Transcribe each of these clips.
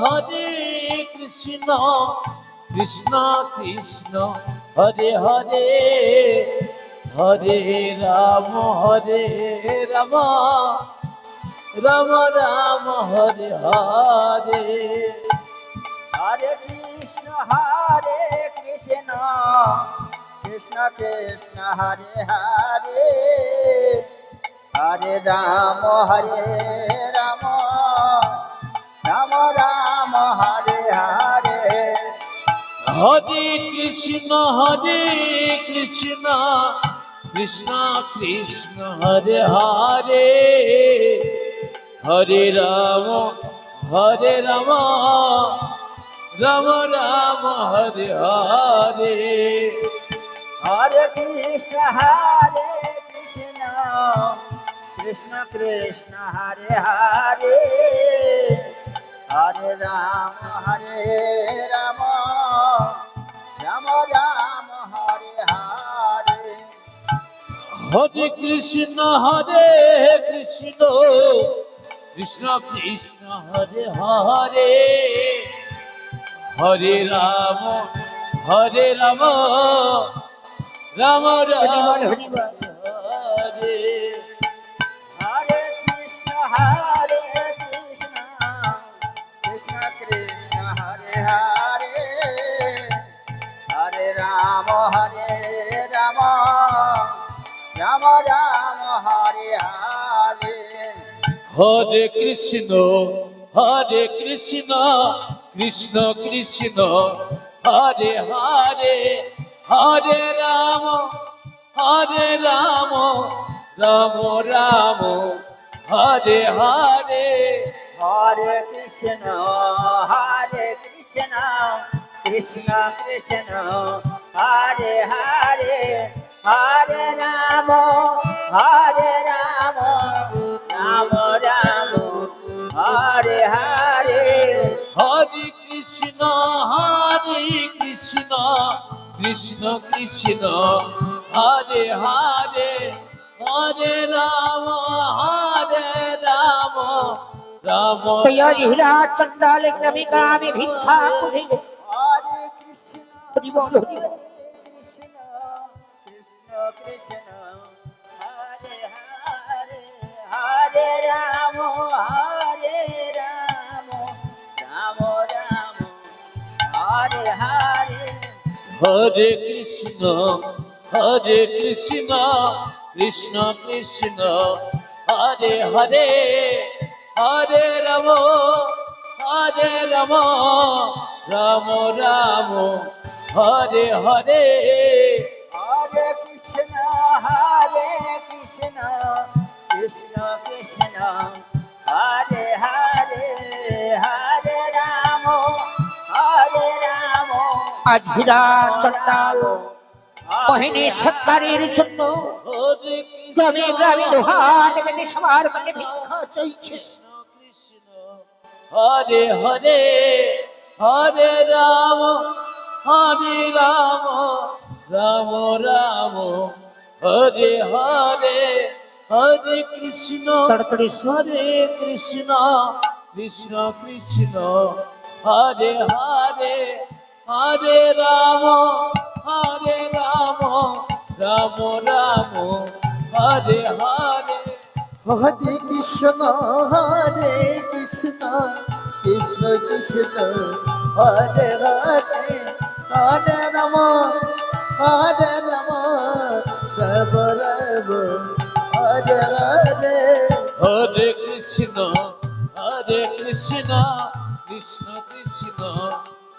হরে কৃষ্ণ কৃষ্ণ কৃষ্ণ হরে হরে হরে রাম রাম রাম হরে হরে। হরে কৃষ্ণ কৃষ্ণ কৃষ্ণ হরে হরে হরে রাম রাম রাম রাম হরে হরে। হরে কৃষ্ণ কৃষ্ণ কৃষ্ণ হরে হরে হরে রাম রাম রাম হরে হরে। হরে কৃষ্ণ কৃষ্ণ কৃষ্ণ হরে হরে হরে রাম রাম রাম রাম হরে হরে। হরে কৃষ্ণ কৃষ্ণ কৃষ্ণ হরে হরে হরে রাম রাম রাম হরে। হরে কৃষ্ণ কৃষ্ণ কৃষ্ণ হরে হরে হরে রাম রাম রাম রাম হরে হরে। হরে কৃষ্ণ কৃষ্ণ কৃষ্ণ হরে হরে হরে রাম রাম রাম হরে হরে। হরে কৃষ্ণ কৃষ্ণ কৃষ্ণ হরে হরে হরে রাম রাম রাম রাম হরে হরে। হরে কৃষ্ণ কৃষ্ণ কৃষ্ণ হরে হরে হরে রাম রাম হিরা চন্ডাল গ্রামে ভিক্ষা করে হরে কৃষ্ণ হরিবল হরিবল। কৃষ্ণ কৃষ্ণ কৃষ্ণ হরে হরে হরে রাম রাম রাম রাম হরে হরে। হরে কৃষ্ণ কৃষ্ণ কৃষ্ণ হরে হরে হরে রাম রাম রাম হরে হরে। হরে কৃষ্ণ কৃষ্ণ কৃষ্ণ হরে হরে হরে রাম রাম। আজ হীরা চন্ডাল মোহিনী সত্তারের জন্য হরে গ্রামে গ্রামে দোহাত বেঁধে সবার কাছে ভিক্ষা চাইছে। কৃষ্ণ হরে হরে হরে রাম রাম রাম হরে হরে হরে কৃষ্ণ কৃষ্ণ কৃষ্ণ হরে হরে হরে রাম রাম রাম হরে হরে। হরে কৃষ্ণ কৃষ্ণ কৃষ্ণ হরে হরে হরে রাম রাম রাম হরে হরে। হরে কৃষ্ণ কৃষ্ণ কৃষ্ণ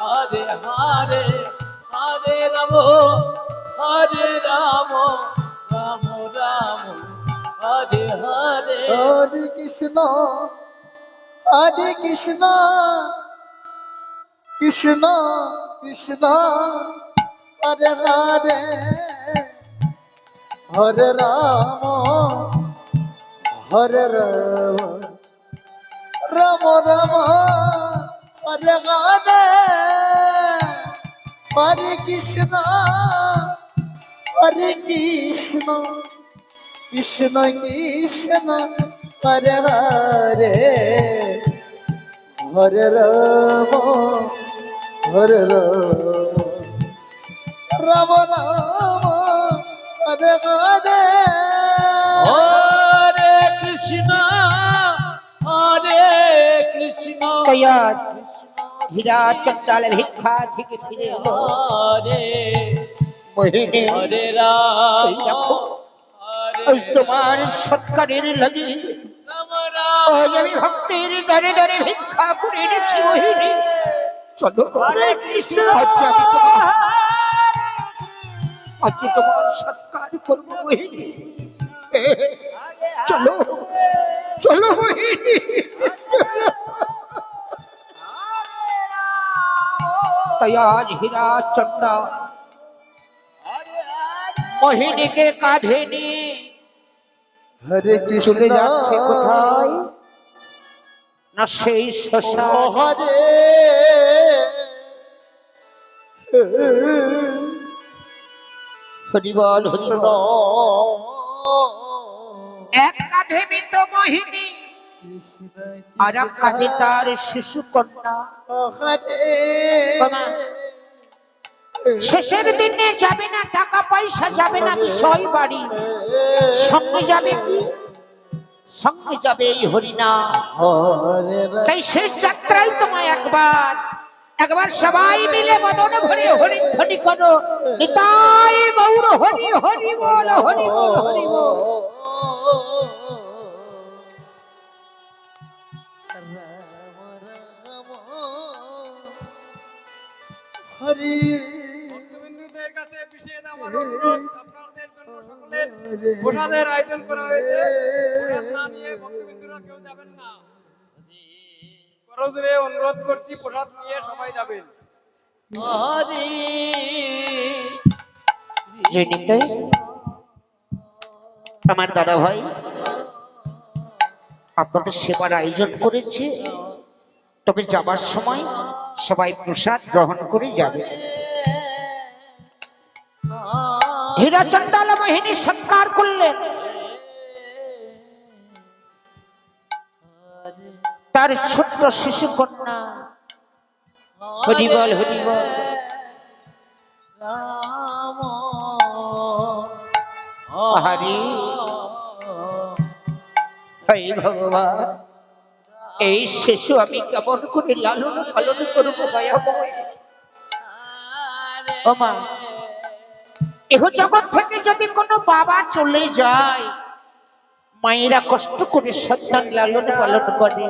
হরে হরে হরে রাম রাম রাম হরে হরে। হরে কৃষ্ণ কৃষ্ণ কৃষ্ণ হরে হরে হরে রাম রাম রাম হরে হরে হরে কৃষ্ণ কৃষ্ণ কৃষ্ণ হরে হরে হরে রাম হরে রাম রাম রাম হরে হরে হরে কৃষ্ণ হরে কৃষ্ণ তাই আজ হীরা চঞ্চল ভিক্ষা থেকে ফিরে এলো হরে মোহিনী। হরে রাম এই দেখো, হরে আজ তোমার সৎকারের লাগি রাম রাম আজ আমি ভক্তের দ্বারে দ্বারে ভিক্ষা করে এনেছি মোহিনী। চলো আজ তোমার সৎকার করবো মোহিনী। চলো চলো মোহিনী। তাই আজ হীরা চন্ডা মোহিনীকে কাঁধে নিয়ে হরে কৃষ্ণ চলে যাচ্ছে কোথায় না সেই শ্মশান। হরে হরিবল হরিবল। এক কাঁধে মৃত মোহিনী আর এক কাঁধে তার শিশু কন্যা। বাবা, শেষের দিনে যাবে না টাকা পয়সা, যাবে না বিষয় বাড়ি, সঙ্গে যাবে কি? সঙ্গে যাবে এই হরিনাম। তাই শেষ যাত্রায় তোমায় একবার একবার সবাই মিলে মদন ভরে হরিধ্বনি করো, নিতাই গৌর হরি হরি বল হরি বল হরি বল। হরি ভক্তবিন্দুদের কাছে বিশেষ আমার অনুরোধ, আপনাদের জন্য সকলের প্রসাদের আয়োজন করা হয়েছে। প্রসাদ না নিয়ে ভক্তবিন্দুরা কেউ যাবেন না। করজোরে অনুরোধ করছি, প্রসাদ নিয়ে সবাই যাবেন। হরে যে নিতাই আমার দাদা ভাই আপনাদের সেবার আয়োজন করেছে, তবে যাবার সময় সবাই প্রসাদ গ্রহণ করে যাবে। হীরা চন্ডাল মোহিনী সৎকার করলেন, তার ছোট্ট শিশু কন্যা। হরিবল হরিবল। রাম হরি হে ভগবান, এই শিশু আমি কেমন করে লালন পালন করবো দয়াময়। ও মা, এহ জগৎ থেকে যদি কোনো বাবা চলে যায়, মায়েরা কষ্ট করে সন্তান লালন পালন করে,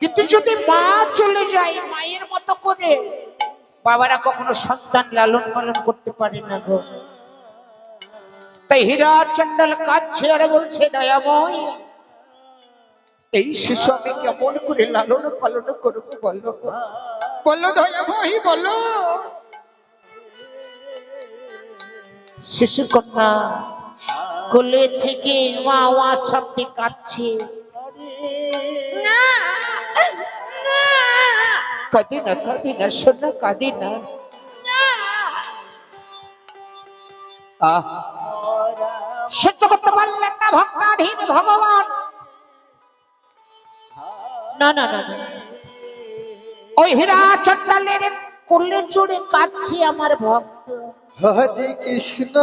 কিন্তু যদি মা চলে যায় মায়ের মতো করে, বাবারা কখনো সন্তান লালন পালন করতে পারে না গো। তাই হীরা চন্ডাল কাঁদছে আর বলছে, দয়াময় এই শিশু আমি কেমন করে লালন পালন করবো বলো, বলো দয়াময় বলো। শিশু কন্যা কোলে থেকে মা ওয়া শব্দে কাঁদছে। না, না, কাঁদি না শোনা, কাঁদি না। সহ্য করতে পারলেন না ভক্তাধীন ভগবান। না না না, ওই হীরা চন্ডালের কোলে চড়ে কাঁদছে আমার ভক্ত। হরে কৃষ্ণ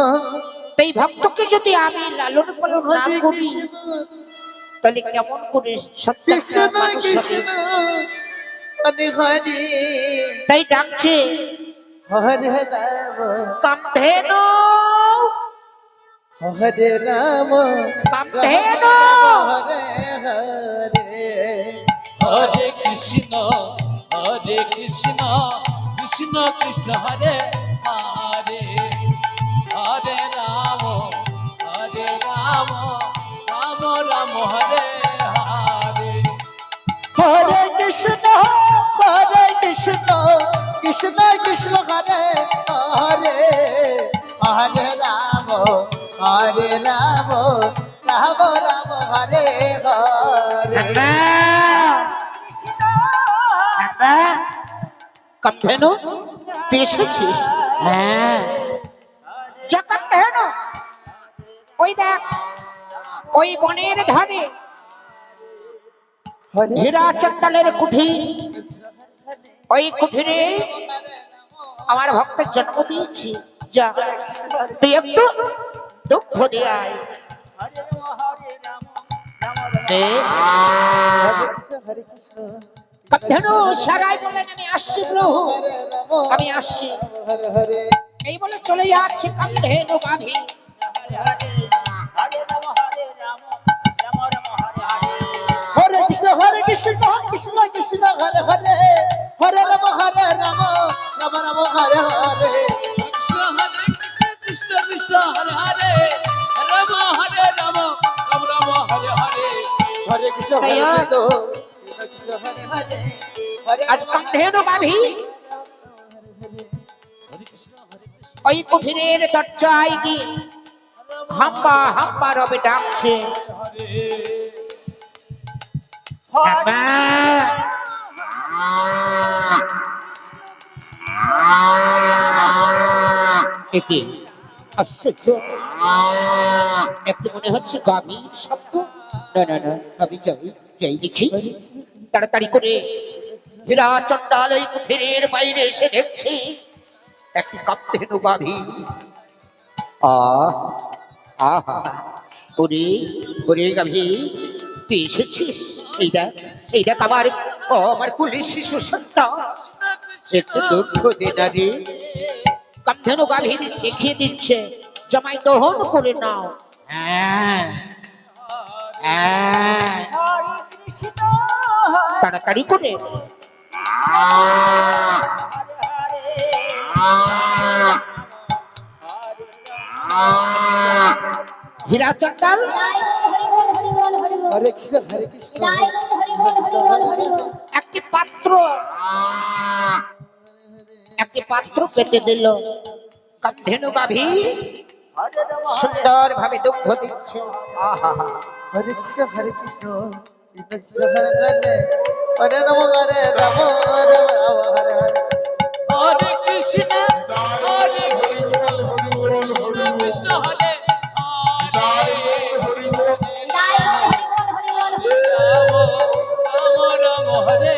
এই ভক্তকে যদি আমি লালন পালন না হরে করি, কৃষ্ণ তাহলে কেমন করে সত্যটা কৃষ্ণ মানুষ হবে? কৃষ্ণ হরে হরে তাই ডাকছে, হরে রাম কামধেনু হরে রাম কামধেনু। হরে হরে হরে কৃষ্ণ কৃষ্ণ কৃষ্ণ হরে হরে হরে রাম রাম রাম হরে হরে হরে কৃষ্ণ কৃষ্ণ কৃষ্ণ হরে হরে হরে রাম রাম রাম হরে হরে কামধেনু তুই এসেছিস? হ্যাঁ, যা কামধেনু, ওই দেখ ওই বনের ধারে হরে হীরা চট্টালের কুঠির, ওই কুঠিরে আমার ভক্তের জন্ম দিয়েছি। যা তুই একটু দুঃখ দিয়ে আয়। বেশ। হরে কৃষ্ণ কামধেনু সারাই বলেন আমি আসছি প্রভু, হরে রাম আমি আসছি। হরে হরে এই বলে চলে যাচ্ছে কামধেনু গাভী। হরে কৃষ্ণ কৃষ্ণ কৃষ্ণ হরে হরে হরে রাম রাম রাম হরে হরে কৃষ্ণ কৃষ্ণ হরে হরে রাম হরে রাম রাম রাম হরে হরে হরে কৃষ্ণ হরে কৃষ্ণ হরে হরে হরে আজ কামধেনু গাভী ওই কুঠিরের দরজায় গিয়ে হাম্বা হাম্বা রবে ডাকছে। হাম্বা। একে আশ্চর্য, একটু মনে হচ্ছে গাভীর শব্দ। না না না, আমি যাই যাই দেখি। তাড়াতাড়ি করে হীরা চট্টাল ওই কুঠিরের বাইরে এসে দেখছি একটি কামধেনু গাভী। আহা, ওরে ওরে গাভী, তুই এসেছিস? এই দেখ আমার কুলের শিশু সত্তা। একটু দুঃখ দে না রে। কামধেনু গাভী দেখিয়ে দিচ্ছে জামাই দহন করে নাও। হ্যাঁ হ্যাঁ, তাড়াতাড়ি করে। হীরা চট্টাল হরে কৃষ্ণ একটি পাত্র পেতে দিল। কামধেনু গাভী সুন্দর ভাবে দুগ্ধ দিচ্ছে। আহা, হরে কৃষ্ণ হরে কৃষ্ণ হরে হরে হরে রাম রাম হরে হরে হরে কৃষ্ণ কৃষ্ণ কৃষ্ণ হরে হরে রাম রাম হরে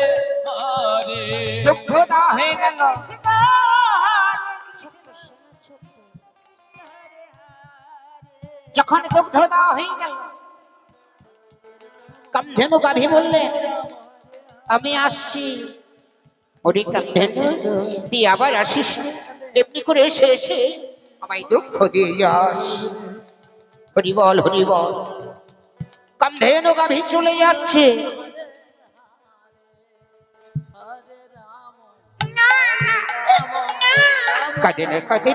হরে দুগ্ধ দেওয়া হয়ে গেল। যখন দুগ্ধ দেওয়া হয়ে গেল, কামধেনু গাভী বললেন আমি আসছি। ওরে কামধেনু, তুই আবার আসিস না? এমনি করে এসে এসে আমায় দুঃখ দিয়ে যাস। হরি বল হরি বল। কামধেনু গাভী চলে যাচ্ছে। কাঁদে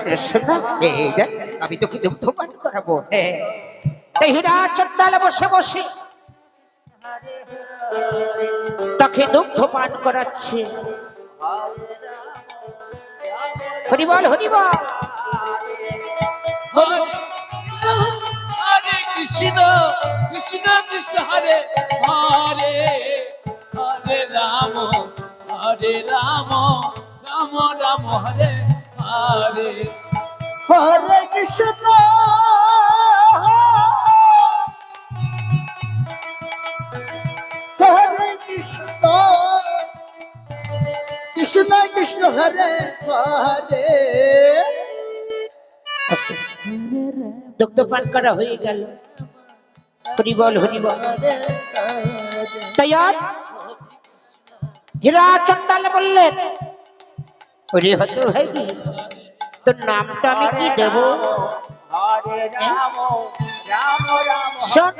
না শোনা, এই দেখ আমি তোকে দুগ্ধ পান করাবো। হ্যাঁ, তাই হীরা চট্টালে বসে বসে তাকে দুগ্ধ পান করাচ্ছে। হরি বল হরি বল। হরে কৃষ্ণ কৃষ্ণ কৃষ্ণ হরে হরে হরে রাম রাম রাম হরে হরে হরে কৃষ্ণ হরে কৃষ্ণ কৃষ্ণ কৃষ্ণ হরে হরে দুগ্ধ পান করা হয়ে গেল। হরি বল হরি বল। তাই আজ হীরা চট্টাল বললেন ওরে হত ভাই, তোর নামটা আমি কি দেব? শোন,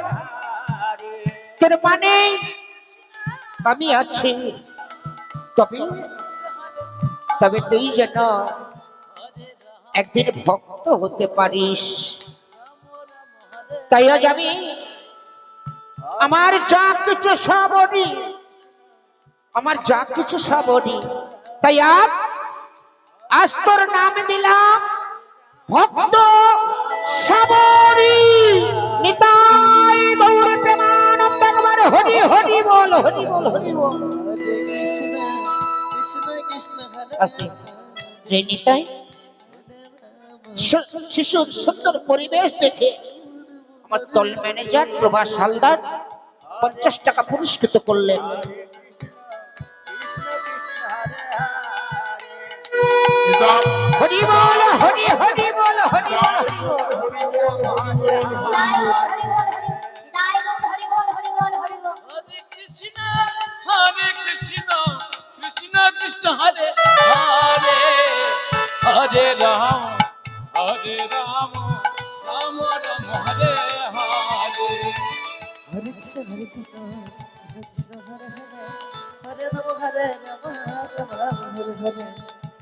তোর মানে আমি আছি, তবে তুই যেন একদিন ভক্ত হতে পারিস। তাই আজ আমি আমার যা কিছু সবরি, তাই আজ তোর নাম দিলাম ভক্ত সবরি। নিতাই গৌর প্রেমানন্দ একবার হরি হরি বল হরি বল হরি বল। হরে কৃষ্ণ কৃষ্ণ কৃষ্ণ হরে আস্তে যে নিতাই শিশুর সুন্দর পরিবেশ দেখে আমার দল ম্যানেজার প্রভাস হালদার 50 টাকা পুরস্কৃত করলেন। কৃষ্ণ কৃষ্ণ হরে হরি বল, হরি হরি বল, হরি বল, হরি বল। হরে কৃষ্ণ কৃষ্ণ কৃষ্ণ হরে হরে, হরে রাম রাম রাম হরে হরে। হরে কৃষ্ণ কৃষ্ণ হরে হরে, হরে রাম রাম রাম হরে হরে,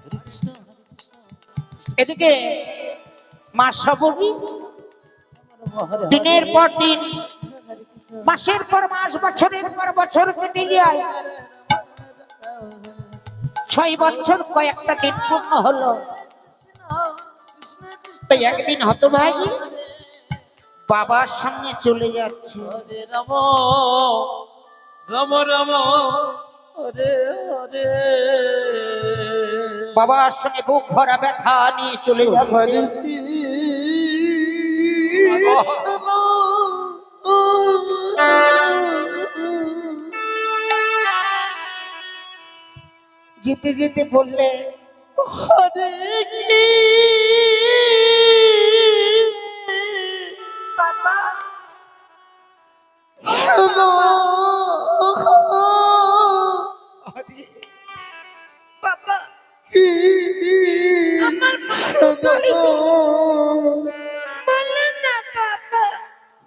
হরে কৃষ্ণ এদিকে মা সবরী হরে দিনের পর দিন, মাসের পর মাস, বছরের পর বছর কেটে যায়। 6 বছর কয়েকটা দিন পূর্ণ হলো। তাই একদিন হতভাগী বাবার সঙ্গে চলে যাচ্ছে। হরে রাম রাম রাম হরে হরে। বাবার সঙ্গে বুক ভরা ব্যথা নিয়ে চলে যাচ্ছে। যেতে যেতে বললে, হরে বাবা বাবা আমার বলো না বাবা,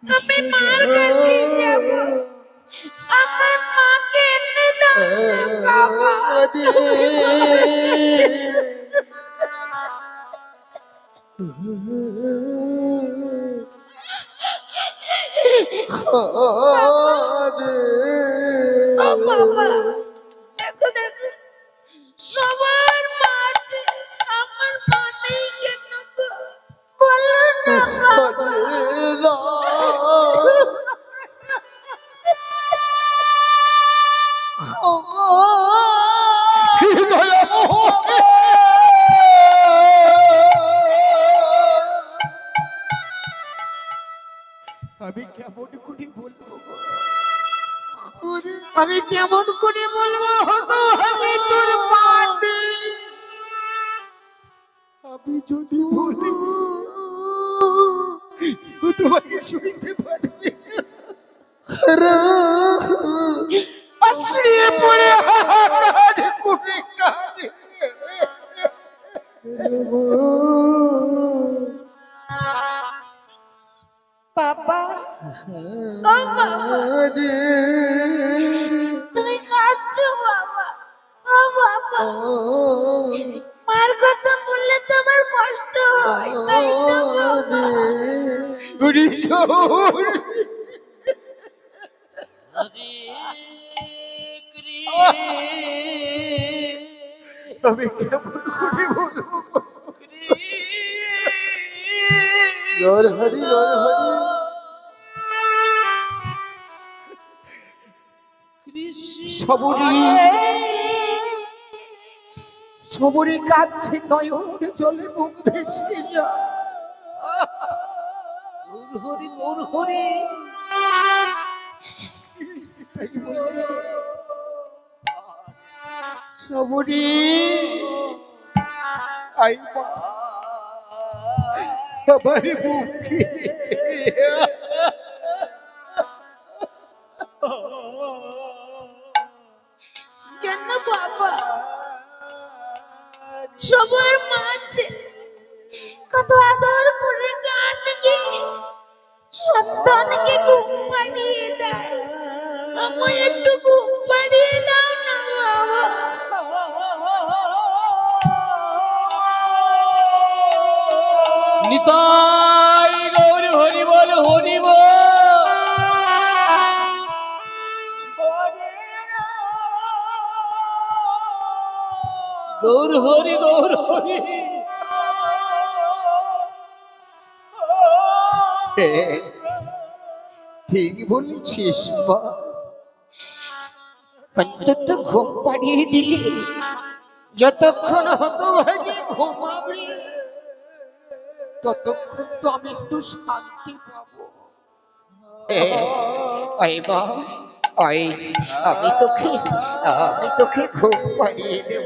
আমি মার কাছে যাব, আমার মাকে এনে দাও না বাবা। ও বাবা, দেখো দেখো, সবার মা আছে, আমার মা নেই কেন গো? বলো না বাবা। আমি কেমন করে বলবো, আমি কেমন করে বলবো হতো আমি তোর মা নেই? আমি যদি বলি ও তোমাকে শুনতে পারবে আসিয়ে পড়ে হাহাকার করে কাঁদে। বাবা, ও বাবা, তুমি কাঁদছো বাবা? ও বাবা, মার কথা বললে তোমার কষ্ট হয় তাই না বাবা? হরে কৃষ্ণ আমি কেমন করে বলবো, হরি সবরি সবরি কাঁদছে, নয়ন জলে মুখ ভেসে যায়। হরি গৌর হরি। সবরি আই মা, আমার বুকে কেন বাবা? সবার মাঝে কত আদর করে গানকে সন্তানকে ঘুম পাড়িয়ে দেয়, আমায় একটু ঘুম পাড়িয়ে দাও না বাবা। নিতাই গৌর হরি বল, হরি বল। গৌর হরি গৌর হরি। ঠিক বলেছিস মা, অন্তত ঘুম পাড়িয়ে দিলি, যতক্ষণ হতভাগী ঘুমাবি ততক্ষণ তো আমি একটু শান্তি পাবো। এই মা, আমি তোকে ঘুম পাড়িয়ে দেব।